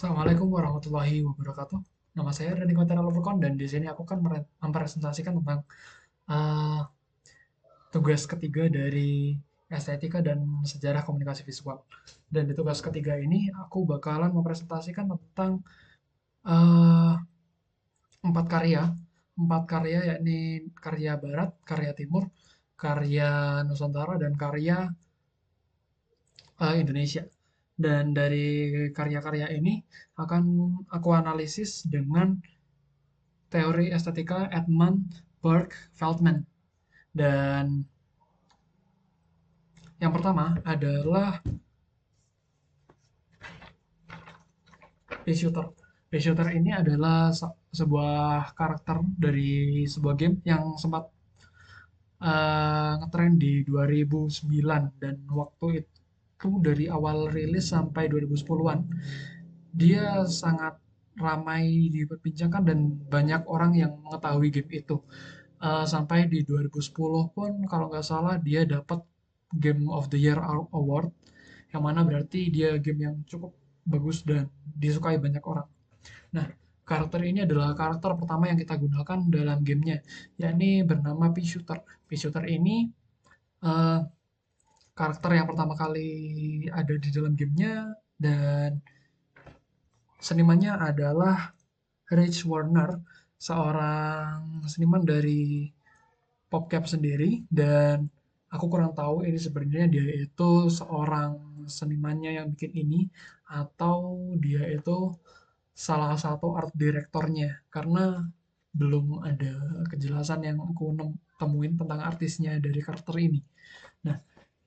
Assalamualaikum warahmatullahi wabarakatuh. Nama saya Rani Kotera Lovercon dan di sini aku kan mempresentasikan tentang eh, tugas ketiga dari estetika dan sejarah komunikasi visual. Dan di tugas ketiga ini aku bakalan mempresentasikan tentang eh, empat karya yakni karya Barat, karya Timur, karya Nusantara dan karya Indonesia. Dan dari karya-karya ini akan aku analisis dengan teori estetika Edmund Burke Feldman. Dan yang pertama adalah Pea Shooter. Pea Shooter ini adalah sebuah karakter dari sebuah game yang sempat ngetrend di 2009 dan waktu itu dari awal rilis sampai 2010-an dia sangat ramai diperbincangkan dan banyak orang yang mengetahui game itu. Sampai di 2010 pun kalau nggak salah dia dapat Game of the Year Award, yang mana berarti dia game yang cukup bagus dan disukai banyak orang. Nah, karakter ini adalah karakter pertama yang kita gunakan dalam gamenya, yakni bernama Pea Shooter. Pea Shooter ini eh, karakter yang pertama kali ada di dalam gamenya dan senimannya adalah Rich Warner, seorang seniman dari PopCap sendiri, dan aku kurang tahu ini sebenarnya dia itu seorang senimannya yang bikin ini atau dia itu salah satu art direktornya, karena belum ada kejelasan yang aku temuin tentang artisnya dari karakter ini. Nah,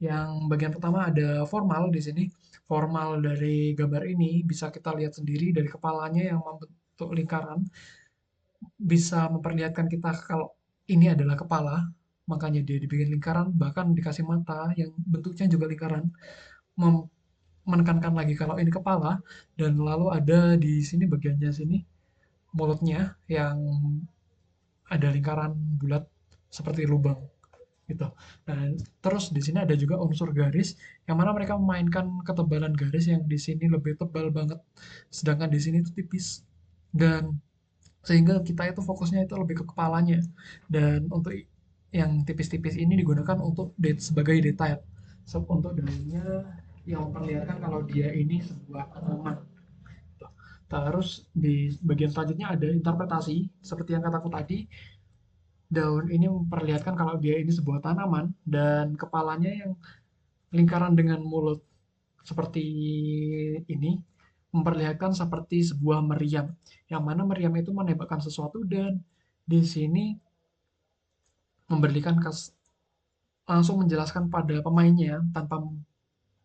yang bagian pertama ada formal di sini. Formal dari gambar ini bisa kita lihat sendiri dari kepalanya yang membentuk lingkaran, bisa memperlihatkan kita kalau ini adalah kepala, makanya dia dibikin lingkaran, bahkan dikasih mata yang bentuknya juga lingkaran, menekankan lagi kalau ini kepala, dan lalu ada di sini bagiannya sini mulutnya yang ada lingkaran bulat seperti lubang gitu. Dan terus di sini ada juga unsur garis yang mana mereka memainkan ketebalan garis yang di sini lebih tebal banget, sedangkan di sini itu tipis. Dan sehingga kita itu fokusnya itu lebih ke kepalanya. Dan untuk yang tipis-tipis ini digunakan untuk sebagai detail. Untuk daunnya yang memperlihatkan kalau dia ini sebuah tanaman. Terus di bagian selanjutnya ada interpretasi, seperti yang kataku tadi, daun ini memperlihatkan kalau dia ini sebuah tanaman dan kepalanya yang lingkaran dengan mulut seperti ini memperlihatkan seperti sebuah meriam, yang mana meriam itu menembakkan sesuatu dan di sini memberikan langsung menjelaskan pada pemainnya tanpa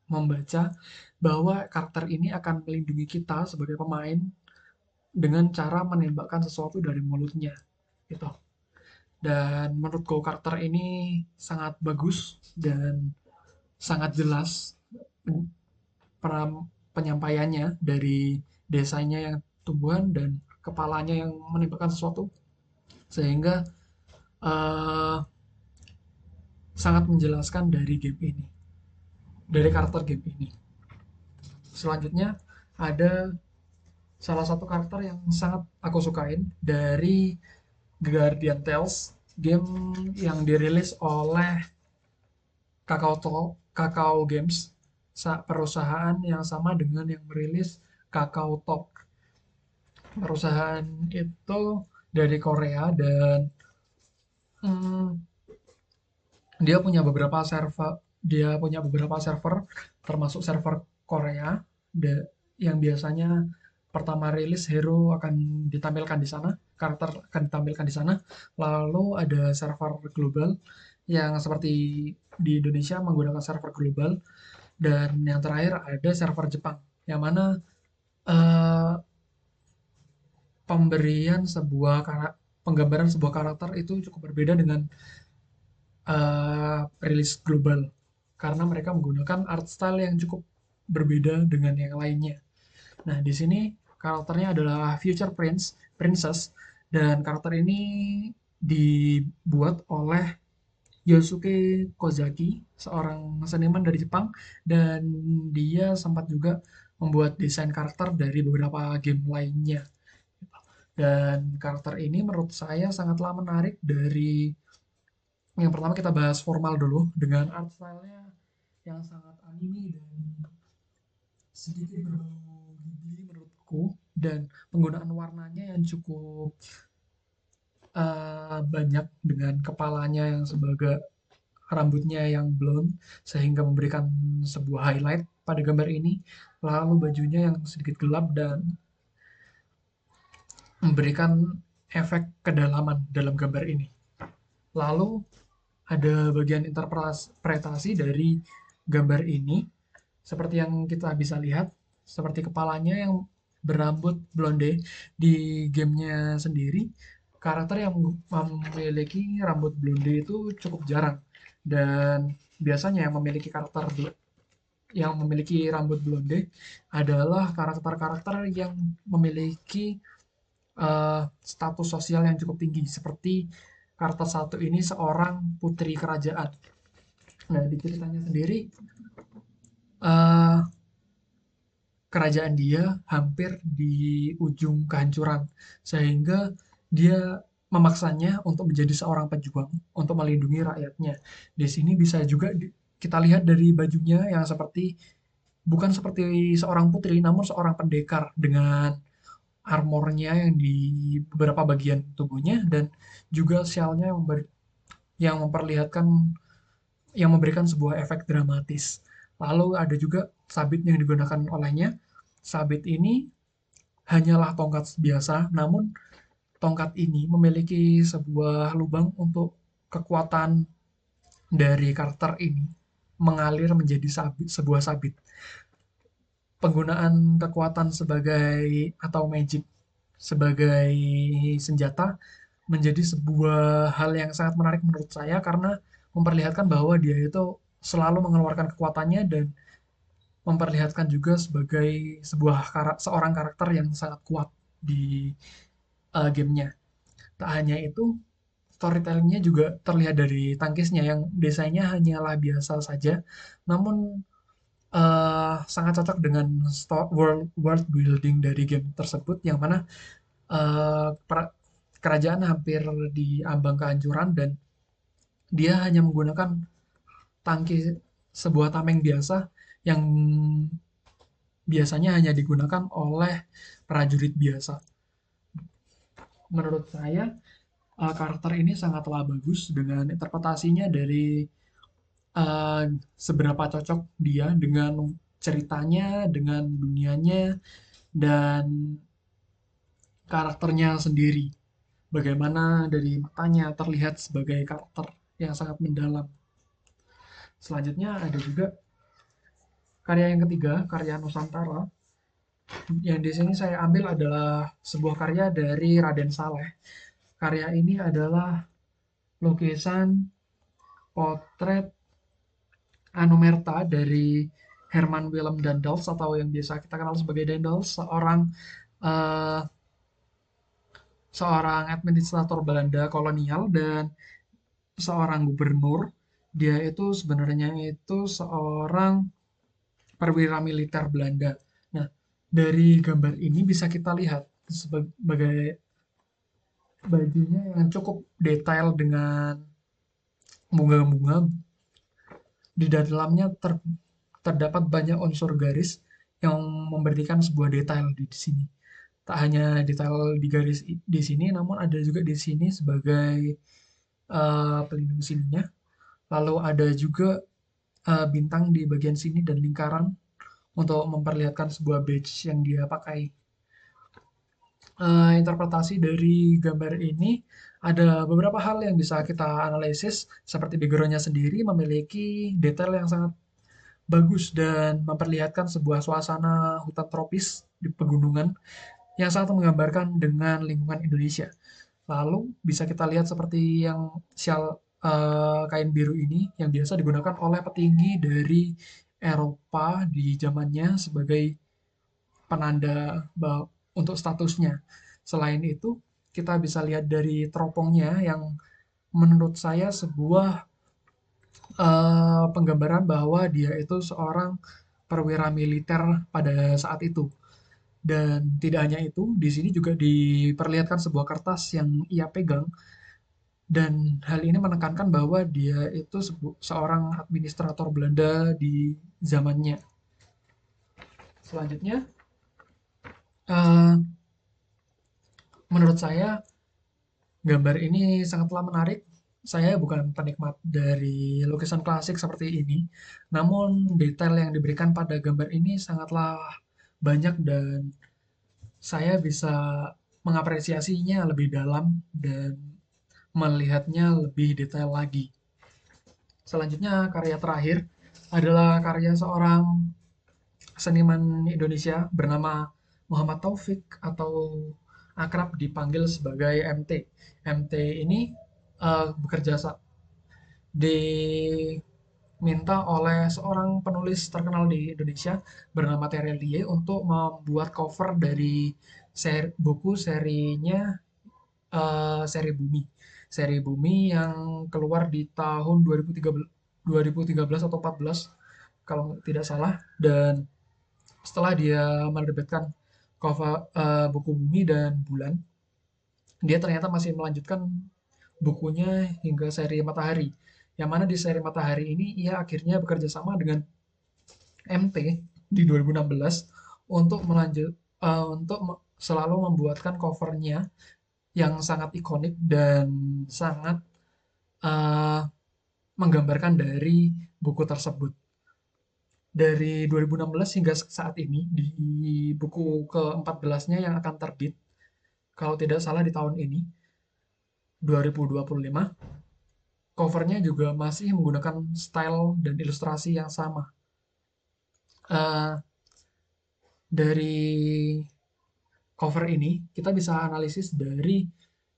membaca bahwa karakter ini akan melindungi kita sebagai pemain dengan cara menembakkan sesuatu dari mulutnya gitu. Dan menurutku karakter ini sangat bagus dan sangat jelas penyampaiannya dari desainnya yang tumbuhan dan kepalanya yang menembakkan sesuatu, sehingga uh, sangat menjelaskan dari game ini, dari karakter game ini. Selanjutnya ada salah satu karakter yang sangat aku sukain dari Guardian Tales, game yang dirilis oleh Kakao Games, perusahaan yang sama dengan yang merilis Kakao Talk. Perusahaan itu dari Korea dan hmm, dia punya beberapa server termasuk server Korea yang biasanya pertama rilis hero akan ditampilkan di sana, karakter akan ditampilkan di sana. Lalu ada server global yang seperti di Indonesia menggunakan server global, dan yang terakhir ada server Jepang yang mana eh, pemberian penggambaran sebuah karakter itu cukup berbeda dengan rilis global karena mereka menggunakan art style yang cukup berbeda dengan yang lainnya. Nah, di sini karakternya adalah Future Princess, dan karakter ini dibuat oleh Yosuke Kozaki, seorang seniman dari Jepang, dan dia sempat juga membuat desain karakter dari beberapa game lainnya. Dan karakter ini menurut saya sangatlah menarik dari yang pertama kita bahas formal dulu dengan art style-nya yang sangat anime dan sedikit berbau Ghibli menurutku, dan penggunaan warnanya yang cukup banyak dengan kepalanya yang sebagai rambutnya yang blonde sehingga memberikan sebuah highlight pada gambar ini, lalu bajunya yang sedikit gelap dan memberikan efek kedalaman dalam gambar ini. Lalu ada bagian interpretasi dari gambar ini seperti yang kita bisa lihat, seperti kepalanya yang berambut blonde di gamenya sendiri. Karakter yang memiliki rambut blonde itu cukup jarang, dan biasanya yang memiliki rambut blonde adalah karakter-karakter yang memiliki status sosial yang cukup tinggi, seperti karakter satu ini seorang putri kerajaan. Nah, di ceritanya sendiri, eh, kerajaan dia hampir di ujung kehancuran, sehingga dia memaksanya untuk menjadi seorang pejuang untuk melindungi rakyatnya. Di sini bisa juga kita lihat dari bajunya yang bukan seperti seorang putri, namun seorang pendekar dengan armornya yang di beberapa bagian tubuhnya, dan juga shell-nya yang memperlihatkan yang memberikan sebuah efek dramatis. Lalu ada juga sabit yang digunakan olehnya. Sabit ini hanyalah tongkat biasa, namun tongkat ini memiliki sebuah lubang untuk kekuatan dari karakter ini mengalir menjadi sebuah sabit. Penggunaan kekuatan sebagai atau magic sebagai senjata menjadi sebuah hal yang sangat menarik menurut saya, karena memperlihatkan bahwa dia itu selalu mengeluarkan kekuatannya dan memperlihatkan juga sebagai seorang karakter yang sangat kuat di gamenya. Tak hanya itu, storytellingnya juga terlihat dari tangkisnya yang desainnya hanyalah biasa saja, namun sangat cocok dengan world building dari game tersebut, yang mana eh, kerajaan hampir di ambang kehancuran, dan dia hanya menggunakan tangki sebuah tameng biasa yang biasanya hanya digunakan oleh prajurit biasa. Menurut saya, karakter ini sangatlah bagus dengan interpretasinya dari eh, seberapa cocok dia dengan ceritanya, dengan dunianya, dan karakternya sendiri. Bagaimana dari matanya terlihat sebagai karakter yang sangat mendalam. Selanjutnya ada juga karya yang ketiga, karya Nusantara. Yang di sini saya ambil adalah sebuah karya dari Raden Saleh. Karya ini adalah lukisan potret Anumerta dari Herman Willem Daendels, atau yang biasa kita kenal sebagai Daendels, eh, seorang administrator Belanda kolonial dan seorang gubernur. Dia itu sebenarnya itu seorang perwira militer Belanda. Nah, dari gambar ini bisa kita lihat sebagai bajunya yang cukup detail dengan bunga-bunga. Di dalamnya terdapat banyak unsur garis yang memberikan sebuah detail di sini. Tak hanya detail di garis di sini, namun ada juga di sini sebagai pelindung sininya. Lalu ada juga bintang di bagian sini dan lingkaran untuk memperlihatkan sebuah badge yang dia pakai. Interpretasi dari gambar ini ada beberapa hal yang bisa kita analisis, seperti background-nya sendiri memiliki detail yang sangat bagus dan memperlihatkan sebuah suasana hutan tropis di pegunungan yang sangat menggambarkan dengan lingkungan Indonesia. Lalu bisa kita lihat seperti yang kain biru ini yang biasa digunakan oleh petinggi dari Eropa di zamannya sebagai penanda untuk statusnya. Selain itu, kita bisa lihat dari teropongnya yang menurut saya sebuah penggambaran bahwa dia itu seorang perwira militer pada saat itu. Dan tidak hanya itu, di sini juga diperlihatkan sebuah kertas yang ia pegang, dan hal ini menekankan bahwa dia itu seorang administrator Belanda di zamannya. Selanjutnya, eh, menurut saya gambar ini sangatlah menarik. Saya bukan penikmat dari lukisan klasik seperti ini, namun detail yang diberikan pada gambar ini sangatlah banyak dan saya bisa mengapresiasinya lebih dalam dan melihatnya lebih detail lagi. Selanjutnya, karya terakhir adalah karya seorang seniman Indonesia bernama Muhammad Taufik atau akrab dipanggil sebagai MT. MT ini bekerja diminta oleh seorang penulis terkenal di Indonesia bernama Terelie untuk membuat cover dari buku serinya, seri Bumi. Seri Bumi yang keluar di tahun 2013 atau 14 kalau tidak salah, dan setelah dia menerbitkan buku Bumi dan Bulan, dia ternyata masih melanjutkan bukunya hingga seri Matahari. Yang mana di seri Matahari ini ia akhirnya bekerja sama dengan MT di 2016 untuk selalu membuatkan covernya yang sangat ikonik dan sangat uh, menggambarkan dari buku tersebut. Dari 2016 hingga saat ini, di buku ke-14-nya yang akan terbit, kalau tidak salah di tahun ini, 2025, covernya juga masih menggunakan style dan ilustrasi yang sama. Eh, dari cover ini, kita bisa analisis dari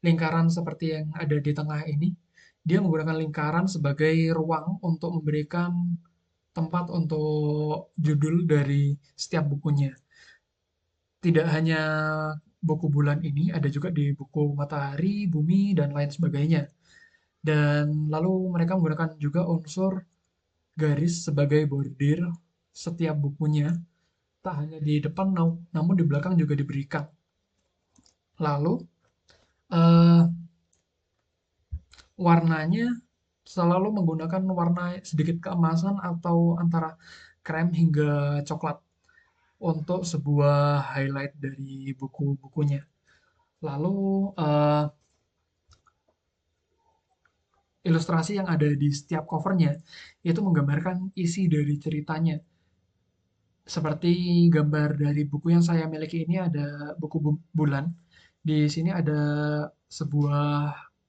lingkaran seperti yang ada di tengah ini. Dia menggunakan lingkaran sebagai ruang untuk memberikan tempat untuk judul dari setiap bukunya. Tidak hanya buku bulan ini, ada juga di buku Matahari, Bumi, dan lain sebagainya. Dan lalu mereka menggunakan juga unsur garis sebagai bordir setiap bukunya, tak hanya di depan namun di belakang juga diberikan. Lalu eh, warnanya selalu menggunakan warna sedikit keemasan atau antara krem hingga coklat untuk sebuah highlight dari buku-bukunya. Lalu ilustrasi yang ada di setiap covernya itu menggambarkan isi dari ceritanya. Seperti gambar dari buku yang saya miliki ini, ada buku bulan. Di sini ada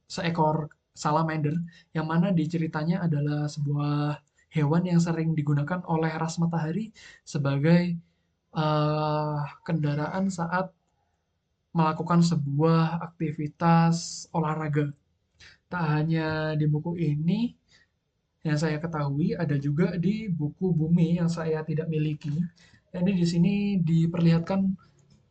seekor salamander yang mana di ceritanya adalah sebuah hewan yang sering digunakan oleh ras matahari sebagai kendaraan saat melakukan sebuah aktivitas olahraga. Tak hanya di buku ini yang saya ketahui, ada juga di buku Bumi yang saya tidak miliki. Ini di sini diperlihatkan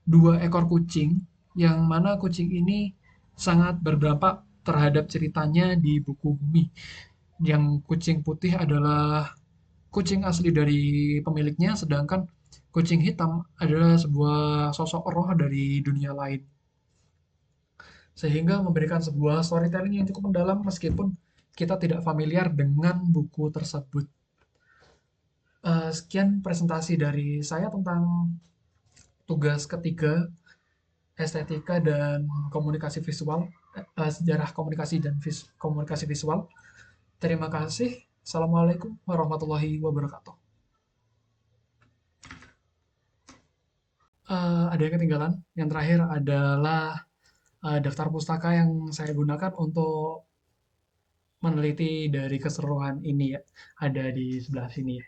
dua ekor kucing, yang mana kucing ini sangat berdampak terhadap ceritanya di buku Bumi. Yang kucing putih adalah kucing asli dari pemiliknya, sedangkan kucing hitam adalah sebuah sosok roh dari dunia lain. Sehingga memberikan sebuah storytelling yang cukup mendalam meskipun kita tidak familiar dengan buku tersebut. Sekian presentasi dari saya tentang tugas ketiga, estetika dan komunikasi visual, sejarah komunikasi dan komunikasi visual. Terima kasih. Assalamualaikum warahmatullahi wabarakatuh. Ada yang ketinggalan. Yang terakhir adalah daftar pustaka yang saya gunakan untuk meneliti dari keseruan ini ya. Ada di sebelah sini ya.